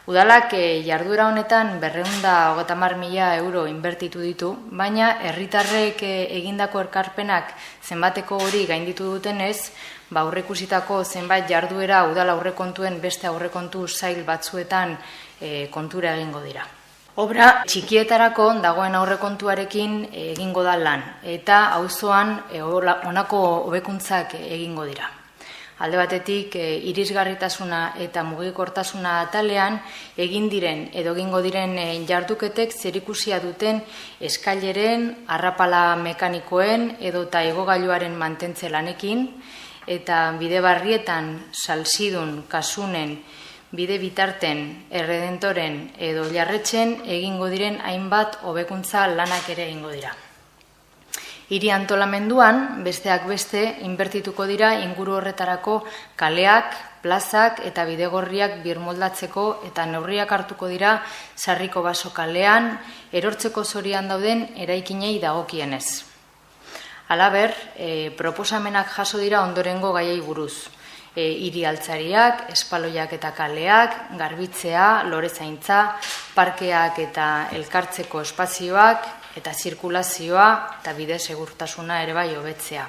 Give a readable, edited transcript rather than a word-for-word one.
Udalak jarduera honetan 230.000 euro inbertitu ditu, baina herritarrek egindako ekarpenak zenbateko hori gainditu dutenez, aurreikusitako zenbait jarduera udal aurrekontuen beste aurrekontu sail batzuetan kontura egingo dira. Obra txikietarako dagoen aurrekontuarekin egingo da lan, eta auzoan honako hobekuntzak egingo dira. Alde batetik, irisgarritasuna eta mugikortasuna atalean egin diren edo egingo diren jarduketek zerikusia duten eskaileren, arrapala mekanikoen edota igogailuaren mantentze lanekin, eta bide barrietan, salzidun, kasunen, bide bitarten, erredentoren edo jarretzen egingo diren hainbat hobekuntza lanak ere egingo dira. Hiri antolamenduan, besteak beste, inbertituko dira inguru horretarako kaleak, plazak eta bidegorriak birmoldatzeko eta neurriak hartuko dira Sarriko Baso kalean, erortzeko zorian dauden eraikinei dagokienez. Halaber, proposamenak jaso dira ondorengo gaiei buruz. Hiri altzariak, espaloiak eta kaleak, garbitzea, lorezaintza, parkeak eta elkartzeko espazioak, eta zirkulazioa eta bide segurtasuna ere bai hobetzea.